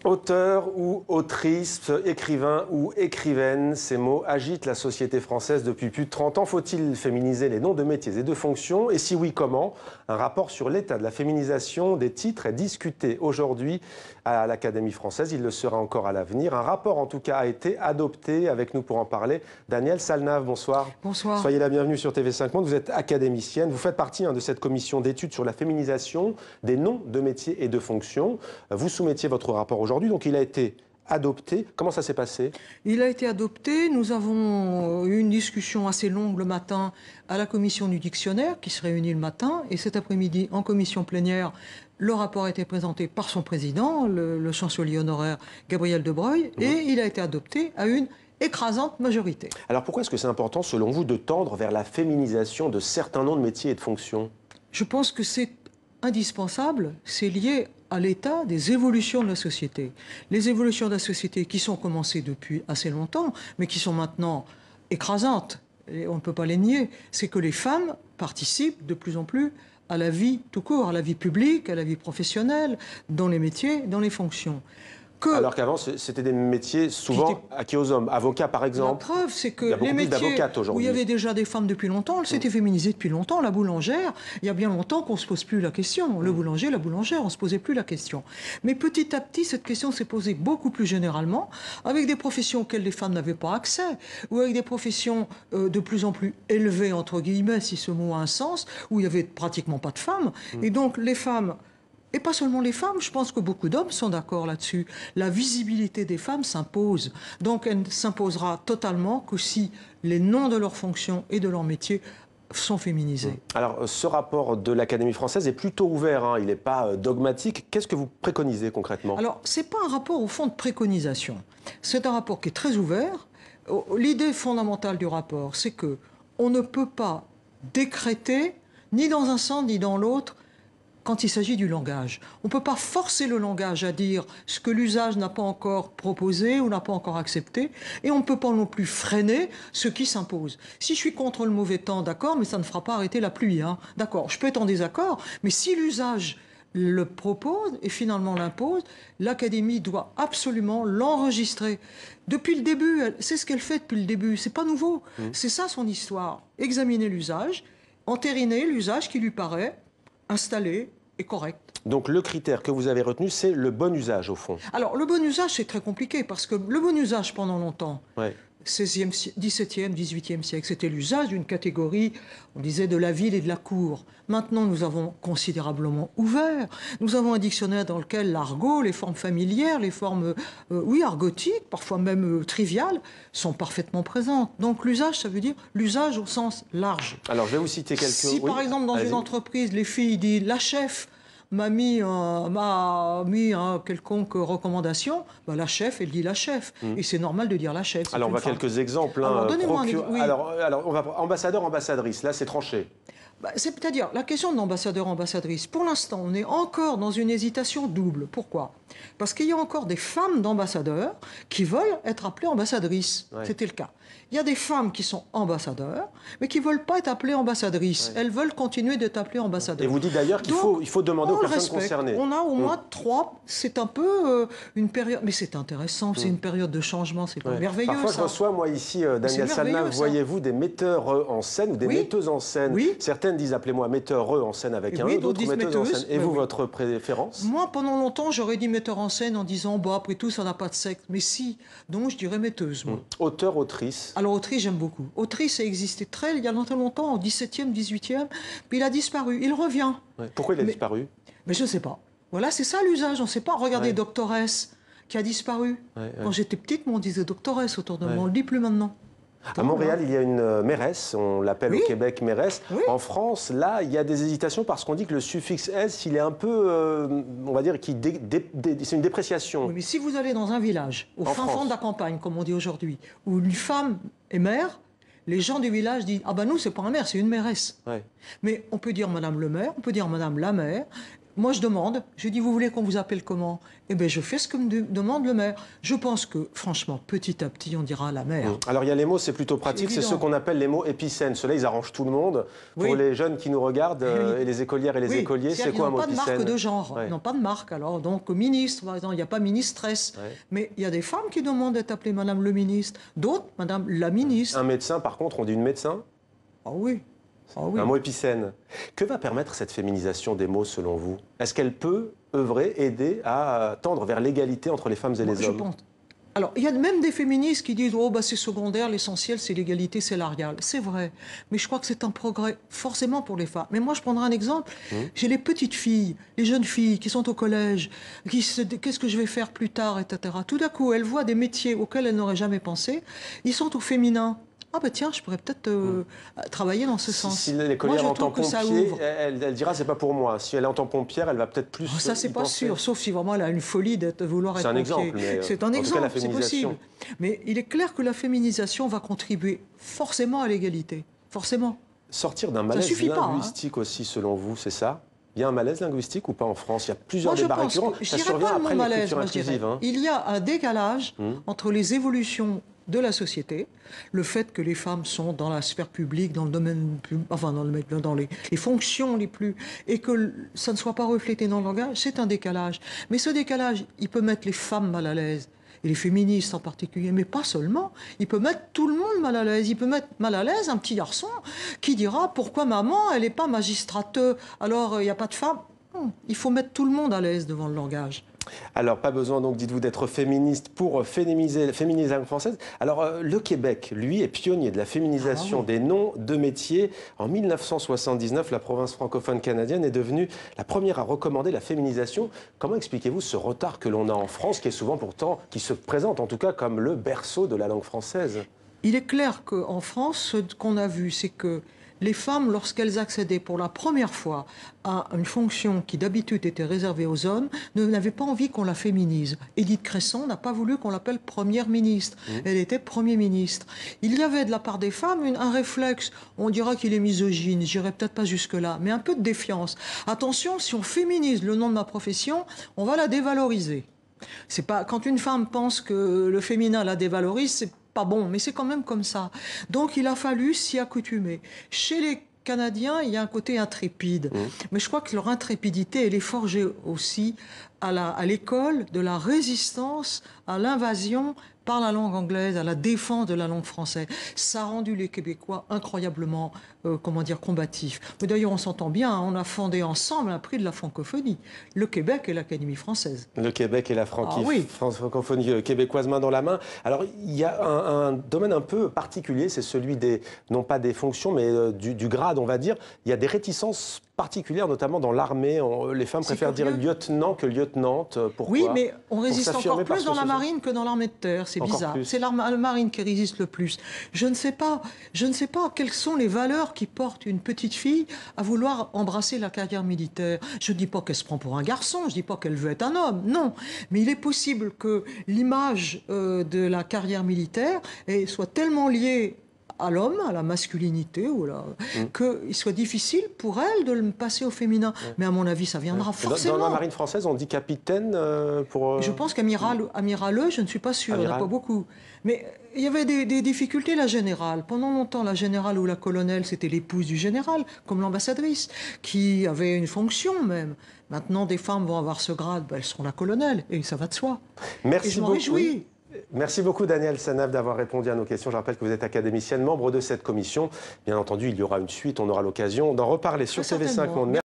Auteur ou autrice, écrivain ou écrivaine, ces mots agitent la société française depuis plus de 30 ans. Faut-il féminiser les noms de métiers et de fonctions? Et si oui, comment? Un rapport sur l'état de la féminisation des titres est discuté aujourd'hui à l'Académie française. Il le sera encore à l'avenir. Un rapport, en tout cas, a été adopté. Avec nous pour en parler, Danielle Salnave, bonsoir. Bonsoir. Soyez la bienvenue sur TV5 Monde. Vous êtes académicienne. Vous faites partie de cette commission d'études sur la féminisation des noms de métiers et de fonctions. Vous soumettiez votre rapport aujourd'hui. Donc il a été adopté. Comment ça s'est passé? Il a été adopté. Nous avons eu une discussion assez longue le matin à la commission du dictionnaire qui se réunit le matin. Et cet après-midi, en commission plénière, le rapport a été présenté par son président, le chancelier honoraire Gabriel de Broglie, et il a été adopté à une écrasante majorité. Alors pourquoi est-ce que c'est important, selon vous, de tendre vers la féminisation de certains noms de métiers et de fonctions? Je pense que c'est indispensable. C'est lié à l'état des évolutions de la société. Les évolutions de la société qui sont commencées depuis assez longtemps, mais qui sont maintenant écrasantes, et on ne peut pas les nier, c'est que les femmes participent de plus en plus à la vie tout court, à la vie publique, à la vie professionnelle, dans les métiers, dans les fonctions. Alors qu'avant, c'était des métiers souvent acquis aux hommes. Avocats, par exemple. La preuve, c'est que les métiers où il y avait déjà des femmes depuis longtemps, elles s'étaient féminisées depuis longtemps. La boulangère, il y a bien longtemps qu'on ne se pose plus la question. Le boulanger, la boulangère, on ne se posait plus la question. Mais petit à petit, cette question s'est posée beaucoup plus généralement, avec des professions auxquelles les femmes n'avaient pas accès, ou avec des professions de plus en plus élevées, entre guillemets, si ce mot a un sens, où il n'y avait pratiquement pas de femmes. Et donc, les femmes... Et pas seulement les femmes, je pense que beaucoup d'hommes sont d'accord là-dessus. La visibilité des femmes s'impose. Donc elle ne s'imposera totalement que si les noms de leurs fonctions et de leurs métiers sont féminisés. Alors ce rapport de l'Académie française est plutôt ouvert, il n'est pas dogmatique. Qu'est-ce que vous préconisez concrètement? Alors ce n'est pas un rapport au fond de préconisation. C'est un rapport qui est très ouvert. L'idée fondamentale du rapport, c'est qu'on ne peut pas décréter, ni dans un sens ni dans l'autre, quand il s'agit du langage. On ne peut pas forcer le langage à dire ce que l'usage n'a pas encore proposé ou n'a pas encore accepté, et on ne peut pas non plus freiner ce qui s'impose. Si je suis contre le mauvais temps, d'accord, mais ça ne fera pas arrêter la pluie. D'accord, je peux être en désaccord, mais si l'usage le propose et finalement l'impose, l'Académie doit absolument l'enregistrer. Depuis le début, c'est ce qu'elle fait depuis le début, c'est pas nouveau. C'est ça son histoire. Examiner l'usage, entériner l'usage qui lui paraît installé et correct. Donc le critère que vous avez retenu, c'est le bon usage au fond. Alors le bon usage, c'est très compliqué parce que le bon usage pendant longtemps, 16e, 17e, 18e siècle, c'était l'usage d'une catégorie, on disait, de la ville et de la cour. Maintenant, nous avons considérablement ouvert. Nous avons un dictionnaire dans lequel l'argot, les formes familières, les formes, argotiques, parfois même triviales, sont parfaitement présentes. Donc l'usage, ça veut dire l'usage au sens large. Alors je vais vous citer quelques... Si par exemple, dans une entreprise, les filles disent « la chef », m'a mis quelconque recommandation, la chef, elle dit la chef. Et c'est normal de dire la chef. Alors on va quelques exemples. Alors donnez-moi alors on va ambassadeur, ambassadrice, là c'est tranché. C'est-à-dire, la question de l'ambassadeur, ambassadrice, pour l'instant, on est encore dans une hésitation double. Pourquoi? Parce qu'il y a encore des femmes d'ambassadeurs qui veulent être appelées ambassadrices. C'était le cas. Il y a des femmes qui sont ambassadeurs, mais qui ne veulent pas être appelées ambassadrices. Elles veulent continuer d'être appelées ambassadeurs. Et vous dites d'ailleurs qu'il faut demander aux personnes concernées. On a au moins 3. C'est un peu une période... Mais c'est intéressant, c'est une période de changement, c'est merveilleux. Parfois, je reçois, moi, ici, Danielle Salnave, voyez-vous, des metteurs en scène ou des metteuses en scène. Certaines disent, appelez-moi metteur en scène avec un E, d'autres metteuses en scène. Et vous, votre préférence? Moi, pendant longtemps, j'aurais dit metteur en scène en disant, après tout, ça n'a pas de sexe. Mais si, donc je dirais metteuse. Auteur, autrice? Alors, autrice, j'aime beaucoup. Autrice a existé il y a longtemps, au 17e, 18e, puis il a disparu. Il revient. Pourquoi il a disparu? Mais je ne sais pas. Voilà, c'est ça l'usage, on ne sait pas. Regardez Doctoresse, qui a disparu. Quand j'étais petite, on disait Doctoresse autour de moi, on ne le dit plus maintenant. À Montréal, il y a une mairesse, on l'appelle au Québec mairesse. En France, là, il y a des hésitations parce qu'on dit que le suffixe S, il est un peu, on va dire, c'est une dépréciation. Oui, mais si vous allez dans un village, au fin fond de la campagne, comme on dit aujourd'hui, où une femme est maire, les gens du village disent « Ah ben nous, c'est pas un maire, c'est une mairesse. » Mais on peut dire Madame le maire, on peut dire Madame la maire. Moi, je demande, je dis, vous voulez qu'on vous appelle comment? Eh bien, je fais ce que me demande le maire. Je pense que, franchement, petit à petit, on dira la maire. Alors, il y a les mots, c'est plutôt pratique, c'est ceux qu'on appelle les mots épicènes. Ceux-là, ils arrangent tout le monde. Pour les jeunes qui nous regardent, et les écolières et les écoliers, c'est quoi un mot épicène? Ils n'ont pas de marque de genre, ils n'ont pas de marque. Alors, donc, ministre, par exemple, il n'y a pas ministresse. Mais il y a des femmes qui demandent d'être appelées Madame le ministre, d'autres, Madame la ministre. Un médecin, par contre, on dit une médecin? Ah oui. Ah oui. Un mot épicène. Que va permettre cette féminisation des mots, selon vous? Est-ce qu'elle peut œuvrer, aider à tendre vers l'égalité entre les femmes et les hommes? Je pense. Alors, il y a même des féministes qui disent « Oh, bah, c'est secondaire, l'essentiel, c'est l'égalité salariale. » C'est vrai, mais je crois que c'est un progrès forcément pour les femmes. Mais moi, je prendrai un exemple. J'ai les petites filles, les jeunes filles qui sont au collège, qui se disent « Qu'est-ce que je vais faire plus tard ?» etc. Tout d'un coup, elles voient des métiers auxquels elles n'auraient jamais pensé. Ils sont au féminin. Ah ben tiens, je pourrais peut-être travailler dans ce sens. Si l'écolière entend pompier, elle dira c'est pas pour moi. Si elle entend pompière, elle va peut-être plus. Oh, ça c'est pas sûr, sauf si vraiment elle a une folie de vouloir être pompier. C'est un exemple, c'est possible. Mais il est clair que la féminisation va contribuer forcément à l'égalité, forcément. Sortir d'un malaise linguistique aussi, selon vous, c'est ça? Il y a un malaise linguistique ou pas en France? Il y a plusieurs débats récurrents. Ça survient après l'écriture inclusive. Il y a un décalage entre les évolutions de la société, le fait que les femmes sont dans la sphère publique, dans le domaine, enfin dans les fonctions les plus, et que ça ne soit pas reflété dans le langage, c'est un décalage. Mais ce décalage, il peut mettre les femmes mal à l'aise, et les féministes en particulier, mais pas seulement. Il peut mettre tout le monde mal à l'aise. Il peut mettre mal à l'aise un petit garçon qui dira pourquoi maman, elle n'est pas magistrate, alors il n'y a pas de femme. Non, il faut mettre tout le monde à l'aise devant le langage. Alors, pas besoin, donc, dites-vous, d'être féministe pour féminiser la langue française. Alors, le Québec, lui, est pionnier de la féminisation des noms de métiers. En 1979, la province francophone canadienne est devenue la première à recommander la féminisation. Comment expliquez-vous ce retard que l'on a en France, qui est souvent pourtant, qui se présente en tout cas comme le berceau de la langue française? Il est clair qu'en France, ce qu'on a vu, c'est que les femmes, lorsqu'elles accédaient pour la première fois à une fonction qui d'habitude était réservée aux hommes, n'avaient pas envie qu'on la féminise. Édith Cresson n'a pas voulu qu'on l'appelle première ministre. Elle était premier ministre. Il y avait de la part des femmes un réflexe, on dira qu'il est misogyne, j'irai peut-être pas jusque-là, mais un peu de défiance. Attention, si on féminise le nom de ma profession, on va la dévaloriser. C'est pas, quand une femme pense que le féminin la dévalorise, c'est pas bon, mais c'est quand même comme ça. Donc il a fallu s'y accoutumer. Chez les Canadiens, il y a un côté intrépide. Mais je crois que leur intrépidité, elle est forgée aussi à l'école de la résistance à l'invasion par la langue anglaise, à la défense de la langue française. Ça a rendu les Québécois incroyablement, combatifs. Mais d'ailleurs, on s'entend bien, hein, on a fondé ensemble un prix de la francophonie. Le Québec et l'Académie française. Le Québec et la francophonie québécoise main dans la main. Alors, il y a un domaine un peu particulier, c'est celui des, non pas des fonctions, mais du grade, on va dire. Il y a des réticences particulière, notamment dans l'armée. Les femmes préfèrent dire lieutenant que lieutenante. Pourquoi? Oui, mais on résiste encore plus dans la marine que dans l'armée de terre. C'est bizarre. C'est la marine qui résiste le plus. Je ne sais pas quelles sont les valeurs qui portent une petite fille à vouloir embrasser la carrière militaire. Je ne dis pas qu'elle se prend pour un garçon, je ne dis pas qu'elle veut être un homme, non. Mais il est possible que l'image de la carrière militaire soit tellement liée à l'homme, à la masculinité, qu'il soit difficile pour elle de le passer au féminin. Mais à mon avis, ça viendra forcément. Dans la marine française, on dit capitaine pour... Je pense qu'amirale, je ne suis pas sûre, il n'y en a pas beaucoup. Mais il y avait des difficultés, la générale. Pendant longtemps, la générale ou la colonelle, c'était l'épouse du général, comme l'ambassadrice, qui avait une fonction même. Maintenant, des femmes vont avoir ce grade, elles seront la colonelle, et ça va de soi. Merci et je m'en réjouis. Merci beaucoup Danielle Sanave d'avoir répondu à nos questions. Je rappelle que vous êtes académicienne, membre de cette commission. Bien entendu, il y aura une suite, on aura l'occasion d'en reparler sur TV5 Monde.